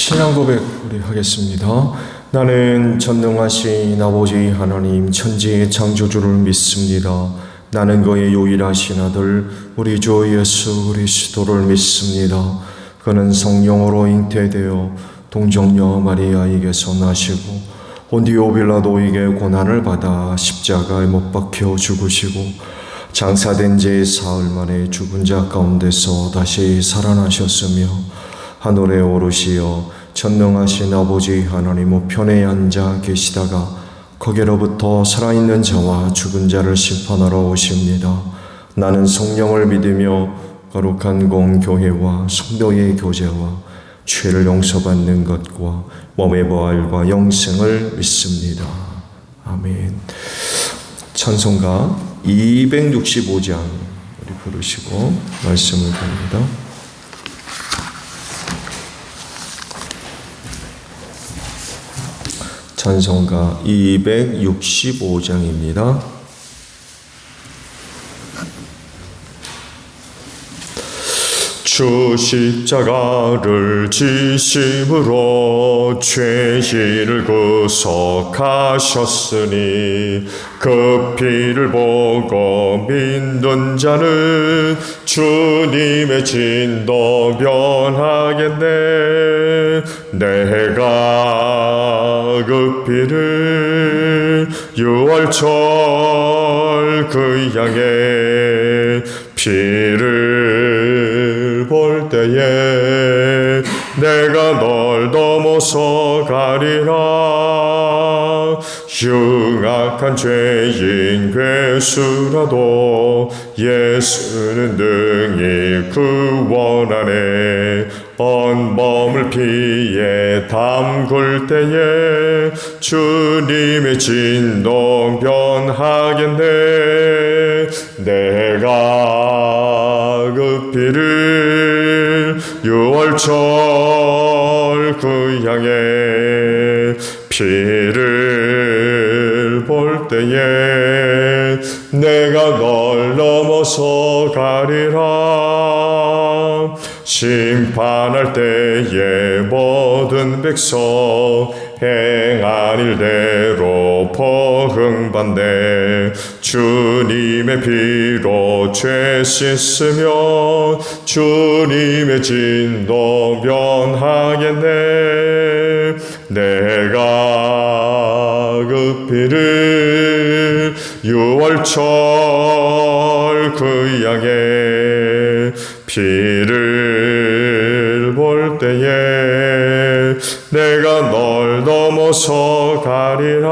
신앙 고백 우리 하겠습니다. 나는 전능하신 아버지 하나님 천지의 창조주를 믿습니다. 나는 그의 유일하신 아들 우리 주 예수 그리스도를 믿습니다. 그는 성령으로 잉태되어 동정녀 마리아에게서 나시고 본디오 빌라도에게 고난을 받아 십자가에 못 박혀 죽으시고 장사된 지 사흘 만에 죽은 자 가운데서 다시 살아나셨으며 하늘에 오르시어 전능하신 아버지 하나님 우편에 앉아 계시다가 거기로부터 살아있는 자와 죽은 자를 심판하러 오십니다. 나는 성령을 믿으며 거룩한 공교회와 성도의 교제와 죄를 용서받는 것과 몸의 부활과 영생을 믿습니다. 아멘. 찬송가 265장 우리 부르시고 말씀을 봅니다. 찬송가 265장입니다. 주 십자가를 지심으로 죄인을 구속하셨으니 그 피를 보고 믿는 자는 주님의 진도 변하겠네. 내가 그 피를 6월절 그 양의 피를 볼 때에 내가 널 넘어서 가리라. 흉악한 죄인 괴수라도 예수는 능히 구원하네. 온몸을 피에 담글 때에 주님의 진도 변하겠네. 내가 그 피를 6월절 그 양의 피를 볼 때에 내가 널 넘어서 가리라. 심판할 때에 모든 백성 행한 일대로 보응받네. 주님의 피로 죄 씻으면 주님의 진도 변하겠네. 내가 그 피를 6월절 그 양의 피를 볼 때에 내가 널 넘어서 가리라.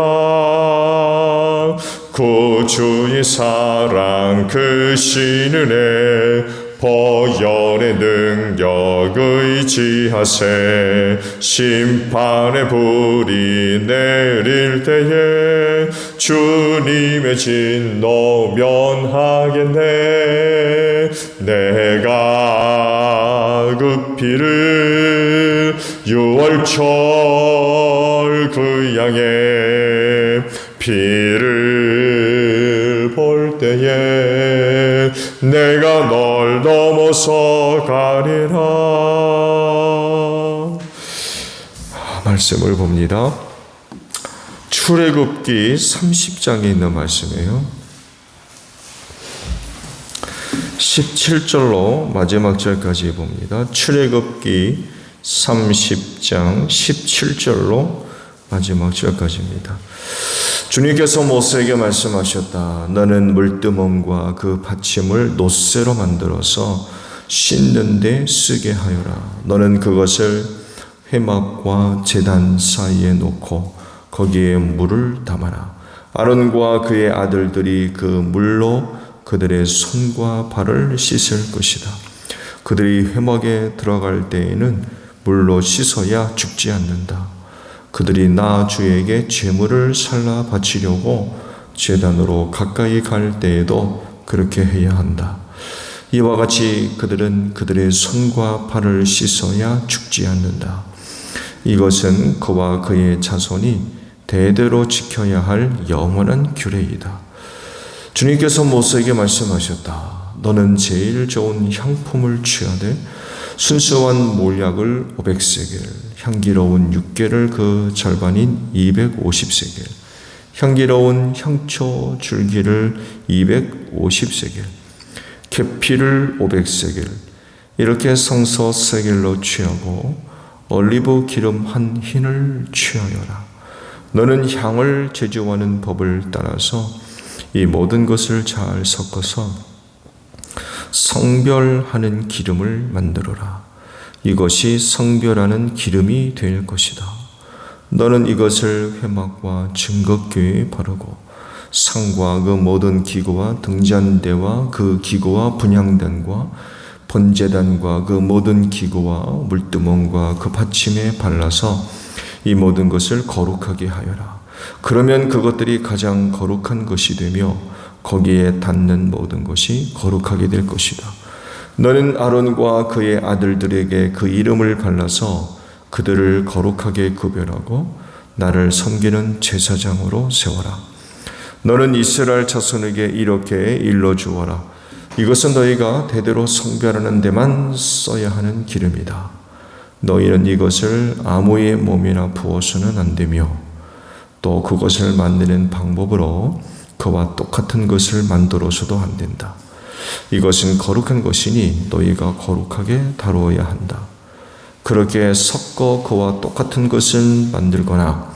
구주의 사랑 그 신은혜 보혈의 능력 의지하세. 심판의 불이 내릴 때에 주님의 진노 면하겠네. 내가 그 피를 6월절 그 양의 피를 볼 때에 내가 널 넘어서 가리라. 말씀을 봅니다. 출애굽기 30장에 있는 말씀이에요. 17절로 마지막 절까지 봅니다. 출애굽기 30장 17절로 마지막 절까지입니다. 주님께서 모세에게 말씀하셨다. 너는 물두멍과 그 받침을 놋새로 만들어서 씻는 데 쓰게 하여라. 너는 그것을 회막과 제단 사이에 놓고 거기에 물을 담아라. 아론과 그의 아들들이 그 물로 그들의 손과 발을 씻을 것이다. 그들이 회막에 들어갈 때에는 물로 씻어야 죽지 않는다. 그들이 나 주에게 제물을 살라 바치려고 제단으로 가까이 갈 때에도 그렇게 해야 한다. 이와 같이 그들은 그들의 손과 발을 씻어야 죽지 않는다. 이것은 그와 그의 자손이 대대로 지켜야 할 영원한 규례이다. 주님께서 모세에게 말씀하셨다. 너는 제일 좋은 향품을 취하되 순수한 몰약을 500세겔, 향기로운 육개를 그 절반인 250세겔, 향기로운 향초 줄기를 250세겔, 계피를 500세겔, 이렇게 성소 세겔로 취하고 올리브 기름 한 흰을 취하여라. 너는 향을 제조하는 법을 따라서 이 모든 것을 잘 섞어서 성별하는 기름을 만들어라. 이것이 성별하는 기름이 될 것이다. 너는 이것을 회막과 증거교에 바르고 상과 그 모든 기구와 등잔대와 그 기구와 분향단과 번제단과 그 모든 기구와 물두멍과 그 받침에 발라서 이 모든 것을 거룩하게 하여라. 그러면 그것들이 가장 거룩한 것이 되며 거기에 닿는 모든 것이 거룩하게 될 것이다. 너는 아론과 그의 아들들에게 그 이름을 발라서 그들을 거룩하게 구별하고 나를 섬기는 제사장으로 세워라. 너는 이스라엘 자손에게 이렇게 일러주어라. 이것은 너희가 대대로 성별하는 데만 써야 하는 기름이다. 너희는 이것을 아무의 몸이나 부어서는 안 되며 또 그것을 만드는 방법으로 그와 똑같은 것을 만들어서도 안 된다. 이것은 거룩한 것이니 너희가 거룩하게 다루어야 한다. 그렇게 섞어 그와 똑같은 것을 만들거나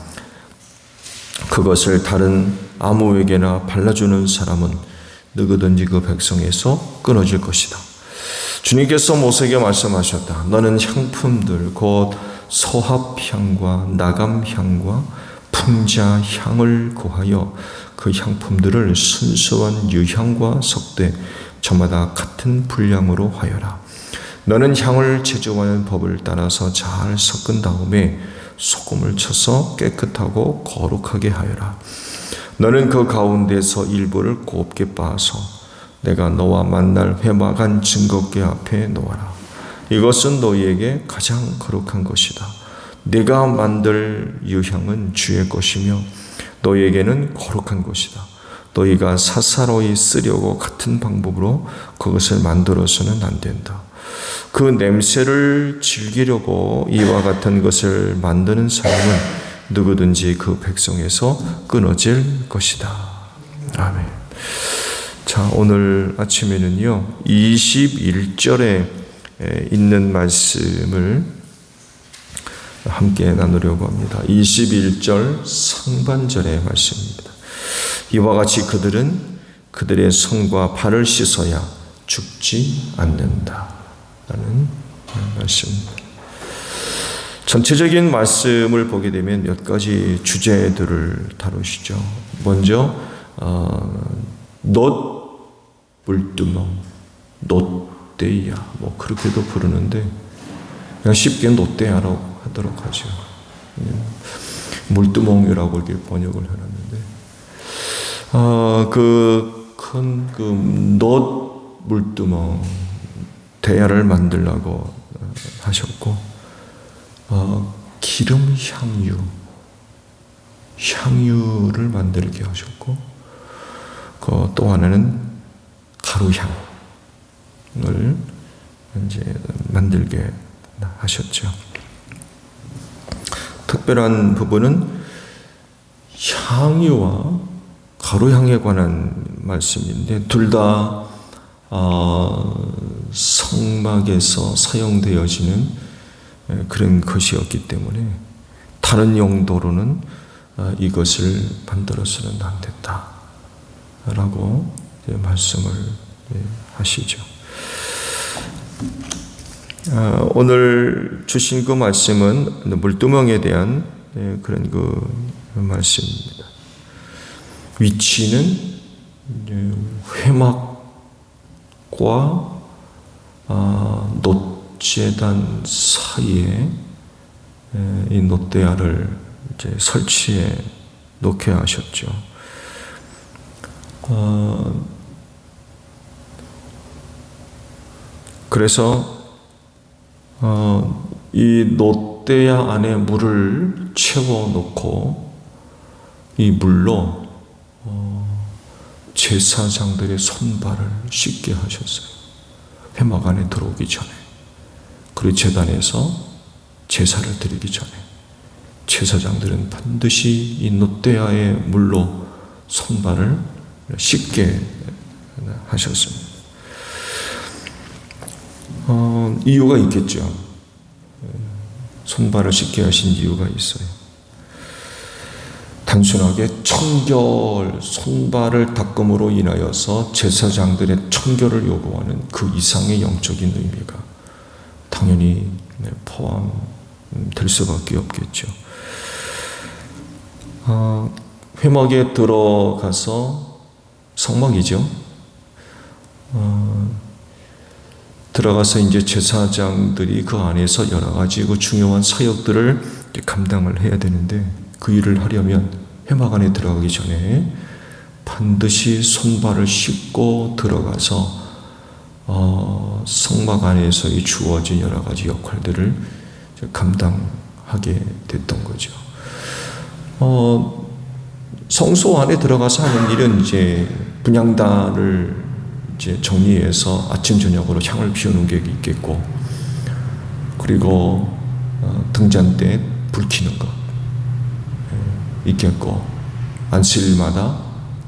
그것을 다른 아무에게나 발라주는 사람은 누구든지 그 백성에서 끊어질 것이다. 주님께서 모세에게 말씀하셨다. 너는 향품들 곧 소합향과 나감향과 풍자향을 구하여 그 향품들을 순수한 유향과 섞되 저마다 같은 분량으로 하여라. 너는 향을 제조하는 법을 따라서 잘 섞은 다음에 소금을 쳐서 깨끗하고 거룩하게 하여라. 너는 그 가운데서 일부를 곱게 빻아서 내가 너와 만날 회막한 증거궤 앞에 놓아라. 이것은 너희에게 가장 거룩한 것이다. 네가 만들 유향은 주의 것이며 너희에게는 거룩한 것이다. 너희가 사사로이 쓰려고 같은 방법으로 그것을 만들어서는 안 된다. 그 냄새를 즐기려고 이와 같은 것을 만드는 사람은 누구든지 그 백성에서 끊어질 것이다. 아멘. 자, 오늘 아침에는요 21절에 있는 말씀을 함께 나누려고 합니다. 21절 상반절의 말씀입니다. 이와 같이 그들은 그들의 손과 발을 씻어야 죽지 않는다 라는 말씀입니다. 전체적인 말씀을 보게 되면 몇 가지 주제들을 다루시죠. 먼저 놋 물두멍, 놋대야 뭐 그렇게도 부르는데 그냥 쉽게 놋대야라고 하도록 하죠. 물두멍이라고 이렇게 번역을 해놨는데 그 큰 그 놋 물두멍 대야를 만들라고 하셨고 기름 향유를 만들게 하셨고 그 또 하나는 가루향을 이제 만들게 하셨죠. 특별한 부분은 향유와 가루향에 관한 말씀인데 둘 다 성막에서 사용되어지는 그런 것이었기 때문에 다른 용도로는 이것을 만들어서는 안 된다라고 말씀을 하시죠. 오늘 주신 그 말씀은 물두멍에 대한 그런 그 말씀입니다. 위치는 회막과 놋제단 사이에 이 놋대야를 이제 설치해 놓게 하셨죠. 그래서 이 놋대야 안에 물을 채워 놓고 이 물로 제사장들의 손발을 씻게 하셨어요. 회막 안에 들어오기 전에. 그리고 제단에서 제사를 드리기 전에 제사장들은 반드시 이 놋대야의 물로 손발을 씻게 하셨습니다. 이유가 있겠죠. 손발을 씻게 하신 이유가 있어요. 단순하게 청결, 손발을 닦음으로 인하여서 제사장들의 청결을 요구하는 그 이상의 영적인 의미가 당연히 포함될 수밖에 없겠죠. 회막에 들어가서 성막이죠. 들어가서 이제 제사장들이 그 안에서 여러 가지 그 중요한 사역들을 감당을 해야 되는데 그 일을 하려면 회막 안에 들어가기 전에 반드시 손발을 씻고 들어가서 성막 안에서의 주어진 여러 가지 역할들을 감당하게 됐던 거죠. 성소 안에 들어가서 하는 일은 이제 분향단을 이제 정리해서 아침 저녁으로 향을 피우는 게 있겠고, 그리고 등잔 때 불 켜는 거 있겠고, 안식일마다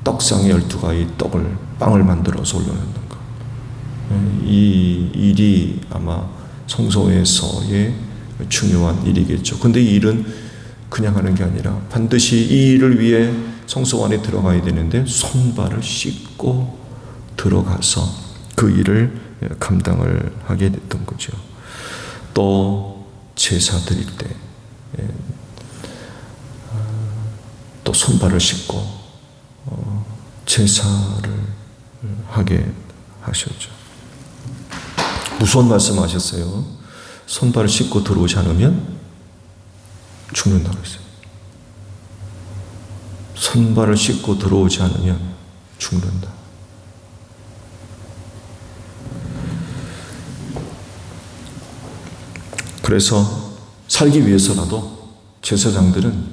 떡상에 12가지 빵을 만들어서 올려놓는 것. 이 일이 아마 성소에서의 중요한 일이겠죠. 근데 이 일은 그냥 하는 게 아니라 반드시 이 일을 위해 성소 안에 들어가야 되는데 손발을 씻고 들어가서 그 일을 감당을 하게 됐던 거죠. 또 제사 드릴 때 또 손발을 씻고 제사를 하게 하셨죠. 무서운 말씀하셨어요. 손발을 씻고 들어오지 않으면 죽는다고 했어요. 손발을 씻고 들어오지 않으면 죽는다. 그래서 살기 위해서라도 제사장들은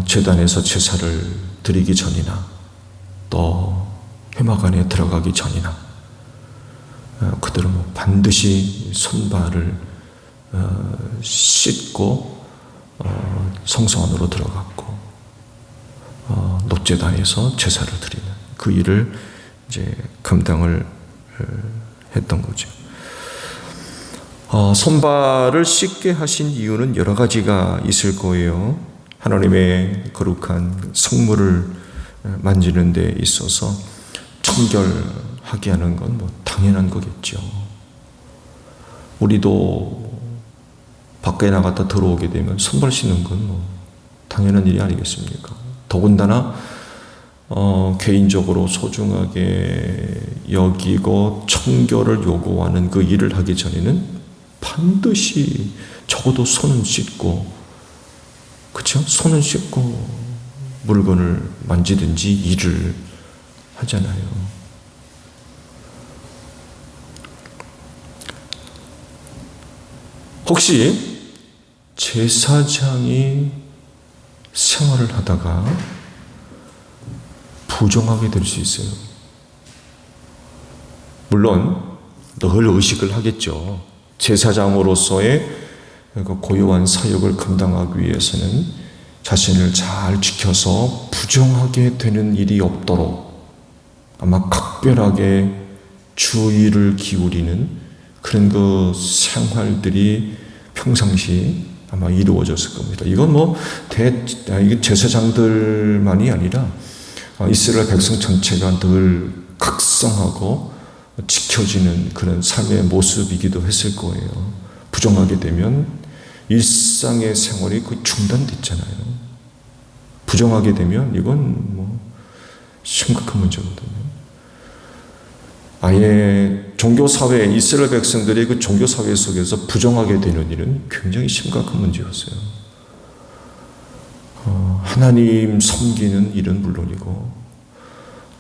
제단에서 제사를 드리기 전이나 또 회막 안에 들어가기 전이나 그들은 반드시 손발을 씻고 성소 안으로 들어갔고 놋제단에서 제사를 드리는 그 일을 이제 감당을 했던 거죠. 손발을 씻게 하신 이유는 여러 가지가 있을 거예요. 하나님의 거룩한 성물을 만지는 데 있어서 청결하게 하는 건 당연한 거겠죠. 우리도 밖에 나갔다 들어오게 되면 손발 씻는 건 당연한 일이 아니겠습니까? 더군다나 개인적으로 소중하게 여기고 청결을 요구하는 그 일을 하기 전에는 반드시 적어도 손은 씻고, 그렇죠? 손은 씻고 물건을 만지든지 일을 하잖아요. 혹시 제사장이 생활을 하다가 부정하게 될 수 있어요. 물론 늘 의식을 하겠죠. 제사장으로서의 고유한 사역을 감당하기 위해서는 자신을 잘 지켜서 부정하게 되는 일이 없도록 아마 각별하게 주의를 기울이는 그런 그 생활들이 평상시 아마 이루어졌을 겁니다. 이건 이게 제사장들만이 아니라 이스라엘 백성 전체가 늘 각성하고 지켜지는 그런 삶의 모습이기도 했을 거예요. 부정하게 되면 일상의 생활이 거의 중단됐잖아요. 부정하게 되면 이건 심각한 문제거든요. 아예 종교사회, 이스라엘 백성들이 그 종교사회 속에서 부정하게 되는 일은 굉장히 심각한 문제였어요. 하나님 섬기는 일은 물론이고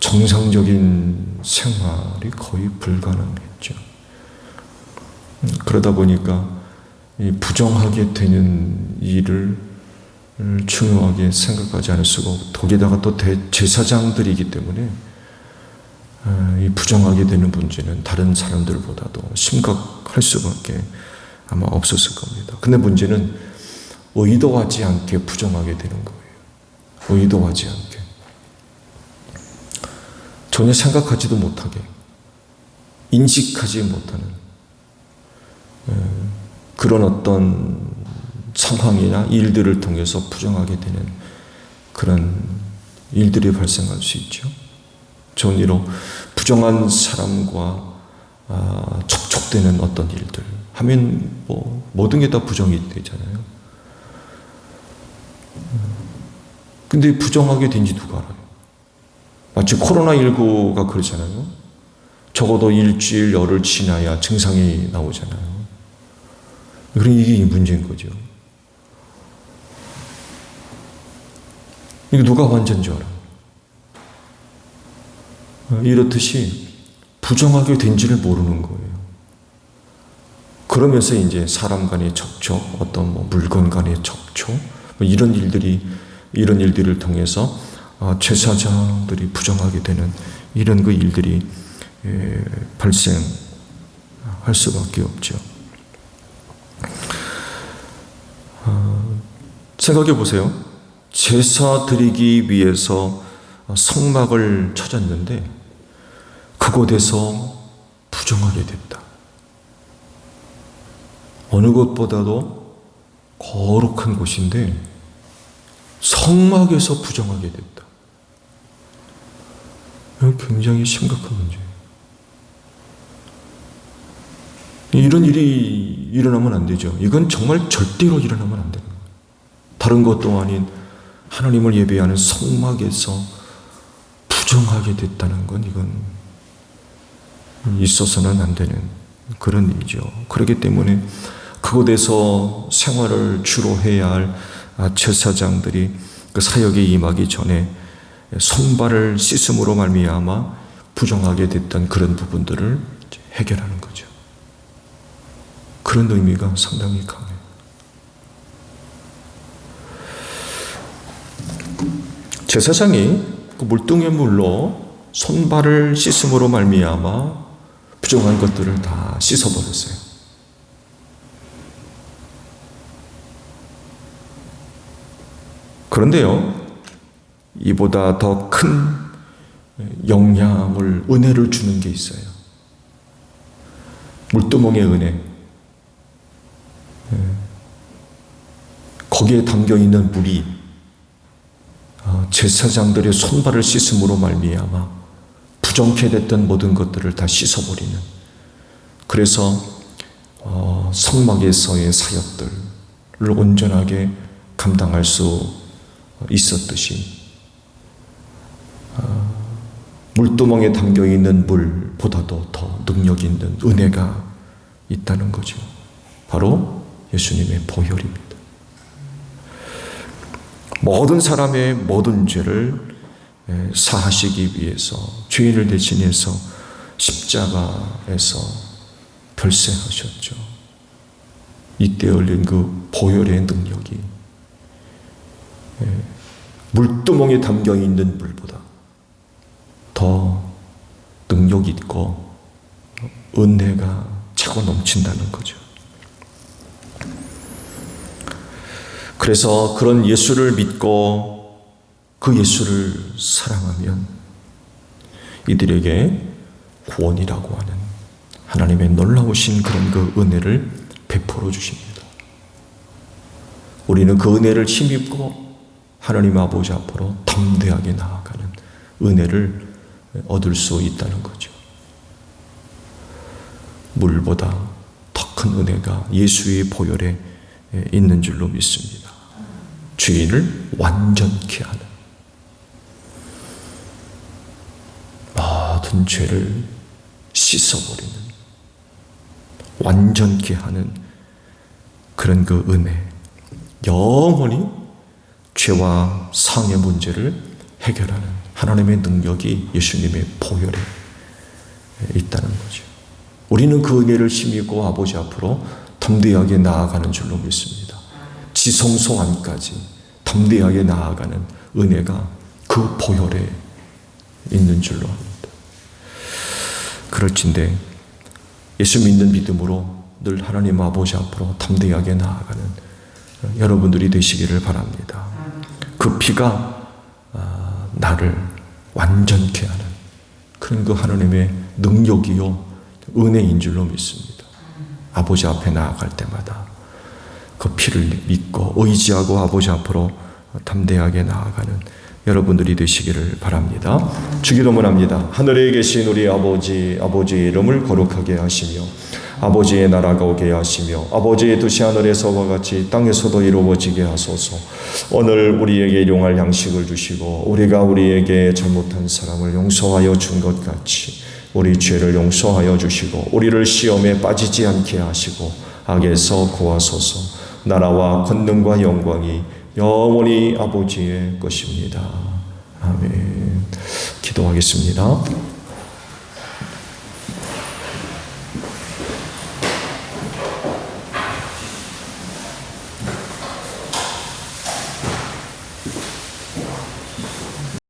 정상적인 생활이 거의 불가능했죠. 그러다 보니까 이 부정하게 되는 일을 중요하게 생각하지 않을 수가 없고, 거기다가 또 대제사장들이기 때문에 이 부정하게 되는 문제는 다른 사람들보다도 심각할 수밖에 아마 없었을 겁니다. 근데 문제는 의도하지 않게 부정하게 되는 거예요. 의도하지 않게. 전혀 생각하지도 못하게, 인식하지 못하는 그런 어떤 상황이나 일들을 통해서 부정하게 되는 그런 일들이 발생할 수 있죠. 좋은 이로 부정한 사람과 접촉되는 어떤 일들 하면 모든 게 다 부정이 되잖아요. 근데 부정하게 된지 누가 알아요? 마치 코로나19가 그렇잖아요. 적어도 일주일, 열흘 지나야 증상이 나오잖아요. 그럼 이게 문제인 거죠. 이거 누가 완전한 줄 알아요? 이렇듯이 부정하게 된지를 모르는 거예요. 그러면서 이제 사람 간의 접촉, 어떤 물건 간의 접촉, 이런 일들을 통해서 제사장들이 부정하게 되는 이런 그 일들이 발생할 수밖에 없죠. 생각해 보세요. 제사 드리기 위해서 성막을 찾았는데 그곳에서 부정하게 됐다. 어느 곳보다도 거룩한 곳인데 성막에서 부정하게 됐다. 이건 굉장히 심각한 문제예요. 이런 일이 일어나면 안 되죠. 이건 정말 절대로 일어나면 안 되는 거예요. 다른 것도 아닌 하나님을 예배하는 성막에서 부정하게 됐다는 건 이건 있어서는 안 되는 그런 일이죠. 그렇기 때문에 그곳에서 생활을 주로 해야 할 제사장들이 그 사역에 임하기 전에 손발을 씻음으로 말미암아 부정하게 됐던 그런 부분들을 해결하는 거죠. 그런 의미가 상당히 강해요. 제사장이 그 물동의 물로 손발을 씻음으로 말미암아 부정한 것들을 다 씻어버렸어요. 그런데요, 이보다 더 큰 영향을, 은혜를 주는 게 있어요. 물두멍의 은혜. 거기에 담겨 있는 물이 제사장들의 손발을 씻음으로 말미암아 부정케 됐던 모든 것들을 다 씻어버리는, 그래서 성막에서의 사역들을 온전하게 감당할 수 있었듯이 물두멍에 담겨있는 물보다도 더 능력 있는 은혜가 있다는 거죠. 바로 예수님의 보혈입니다. 모든 사람의 모든 죄를 사하시기 위해서 죄인을 대신해서 십자가에서 별세하셨죠. 이때 흘린 그 보혈의 능력이 물두멍에 담겨있는 물보다 더 능력 있고 은혜가 차고 넘친다는 거죠. 그래서 그런 예수를 믿고 그 예수를 사랑하면 이들에게 구원이라고 하는 하나님의 놀라우신 그런 그 은혜를 베풀어 주십니다. 우리는 그 은혜를 힘입고 하나님 아버지 앞으로 담대하게 나아가는 은혜를 얻을 수 있다는 거죠. 물보다 더 큰 은혜가 예수의 보혈에 있는 줄로 믿습니다. 죄인을 완전케 하는, 모든 죄를 씻어버리는, 완전케 하는 그런 그 은혜, 영원히 죄와 상의 문제를 해결하는 하나님의 능력이 예수님의 보혈에 있다는 거죠. 우리는 그 은혜를 힘입고 아버지 앞으로 담대하게 나아가는 줄로 믿습니다. 지성소 안까지 담대하게 나아가는 은혜가 그 보혈에 있는 줄로 합니다. 그럴진데 예수 믿는 믿음으로 늘 하나님 아버지 앞으로 담대하게 나아가는 여러분들이 되시기를 바랍니다. 그 피가 나를 완전케 하는 그런 그 하나님의 능력이요 은혜인 줄로 믿습니다. 아버지 앞에 나아갈 때마다 그 피를 믿고 의지하고 아버지 앞으로 담대하게 나아가는 여러분들이 되시기를 바랍니다. 주기도문 합니다. 하늘에 계신 우리 아버지, 아버지의 이름을 거룩하게 하시며 아버지의 나라가 오게 하시며 아버지의 뜻이 하늘에서와 같이 땅에서도 이루어지게 하소서. 오늘 우리에게 일용할 양식을 주시고 우리가 우리에게 잘못한 사람을 용서하여 준 것 같이 우리 죄를 용서하여 주시고 우리를 시험에 빠지지 않게 하시고 악에서 구하소서. 나라와 권능과 영광이 영원히 아버지의 것입니다. 아멘. 기도하겠습니다.